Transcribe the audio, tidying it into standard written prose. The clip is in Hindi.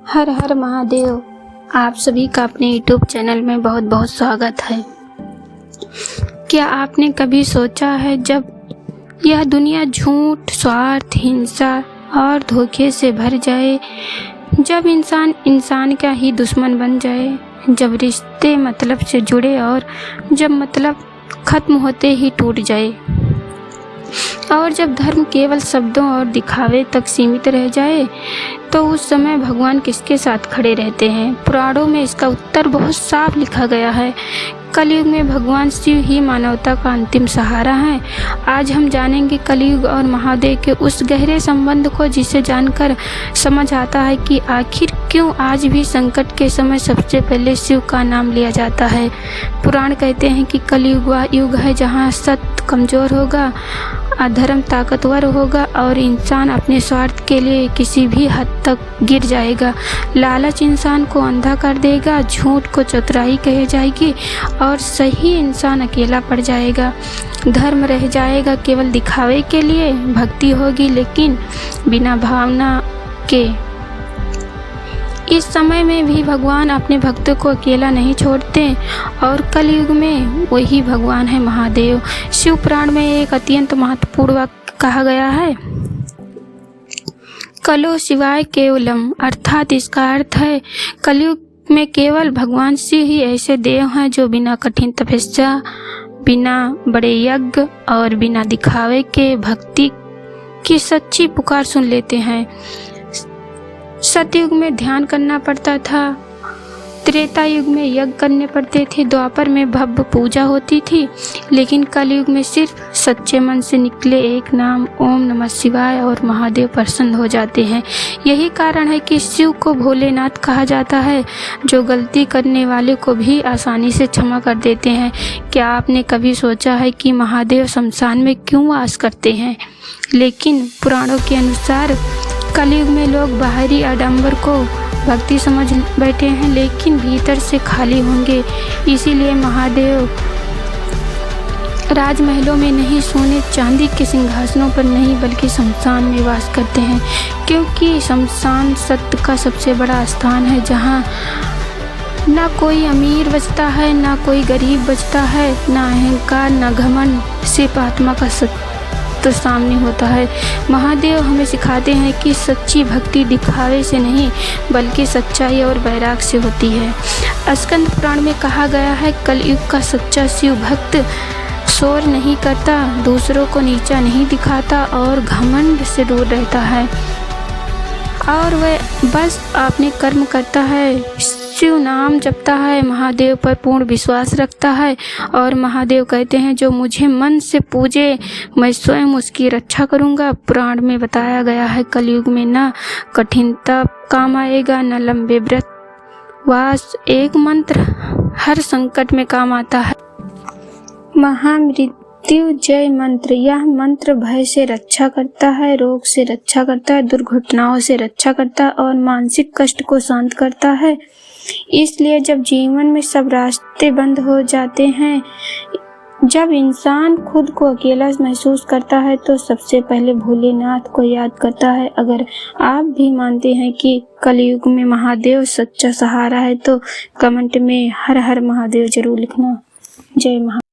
हर हर महादेव। आप सभी का अपने यूट्यूब चैनल में बहुत बहुत स्वागत है। क्या आपने कभी सोचा है, जब यह दुनिया झूठ, स्वार्थ, हिंसा और धोखे से भर जाए, जब इंसान इंसान का ही दुश्मन बन जाए, जब रिश्ते मतलब से जुड़े और जब मतलब खत्म होते ही टूट जाए, और जब धर्म केवल शब्दों और दिखावे तक सीमित रह जाए, तो उस समय भगवान किसके साथ खड़े रहते हैं? पुराणों में इसका उत्तर बहुत साफ लिखा गया है। कलयुग में भगवान शिव ही मानवता का अंतिम सहारा है। आज हम जानेंगे कलयुग और महादेव के उस गहरे संबंध को, जिसे जानकर समझ आता है कि आखिर क्यों आज भी संकट के समय सबसे पहले शिव का नाम लिया जाता है। पुराण कहते हैं कि कलयुग वह युग है जहाँ सत्य कमजोर होगा, अधर्म ताकतवर होगा और इंसान अपने स्वार्थ के लिए किसी भी हद तक गिर जाएगा। लालच इंसान को अंधा कर देगा, झूठ को चतुराई कही जाएगी और सही इंसान अकेला पड़ जाएगा। धर्म रह जाएगा केवल दिखावे के लिए, भक्ति होगी लेकिन बिना भावना के। इस समय में भी भगवान अपने भक्तों को अकेला नहीं छोड़ते और कलयुग में वही भगवान है महादेव। शिव पुराण में एक अत्यंत महत्वपूर्ण वाक्य कहा गया है, कलो शिवाय केवलम, अर्थात इसका अर्थ है कलयुग में केवल भगवान शिव ही ऐसे देव हैं जो बिना कठिन तपस्या, बिना बड़े यज्ञ और बिना दिखावे के भक्ति की सच्ची पुकार सुन लेते हैं। सतयुग में ध्यान करना पड़ता था, त्रेता युग में यज्ञ करने पड़ते थे, द्वापर में भव्य पूजा होती थी, लेकिन कलयुग में सिर्फ सच्चे मन से निकले एक नाम ओम नमः शिवाय और महादेव प्रसन्न हो जाते हैं। यही कारण है कि शिव को भोलेनाथ कहा जाता है, जो गलती करने वाले को भी आसानी से क्षमा कर देते हैं। क्या आपने कभी सोचा है कि महादेव शमशान में क्यों वास करते हैं? लेकिन पुराणों के अनुसार कलयुग में लोग बाहरी आडंबर को भक्ति समझ बैठे हैं, लेकिन भीतर से खाली होंगे। इसीलिए महादेव राजमहलों में नहीं, सोने चांदी के सिंहासनों पर नहीं, बल्कि शमशान में वास करते हैं, क्योंकि शमशान सत्य का सबसे बड़ा स्थान है, जहाँ ना कोई अमीर बचता है, ना कोई गरीब बचता है, ना अहंकार, ना घमंड, सिर्फ आत्मा का सत्य सामने होता है। महादेव हमें सिखाते हैं कि सच्ची भक्ति दिखावे से नहीं, बल्कि सच्चाई और वैराग से होती है। स्कंद पुराण में कहा गया है, कलयुग का सच्चा शिव भक्त शोर नहीं करता, दूसरों को नीचा नहीं दिखाता और घमंड से दूर रहता है, और वह बस अपने कर्म करता है, शिव नाम जपता है, महादेव पर पूर्ण विश्वास रखता है। और महादेव कहते हैं, जो मुझे मन से पूजे, मैं स्वयं उसकी रक्षा करूंगा। पुराण में बताया गया है, कलयुग में न कठिन तप काम आएगा, न लंबे व्रत वास, एक मंत्र हर संकट में काम आता है, महामृत्युंजय मंत्र। यह मंत्र भय से रक्षा करता है, रोग से रक्षा करता है, दुर्घटनाओं से रक्षा करता है और मानसिक कष्ट को शांत करता है। इसलिए जब जीवन में सब रास्ते बंद हो जाते हैं, जब इंसान खुद को अकेला महसूस करता है, तो सबसे पहले भोलेनाथ को याद करता है। अगर आप भी मानते हैं कि कलयुग में महादेव सच्चा सहारा है, तो कमेंट में हर हर महादेव जरूर लिखना। जय महादेव।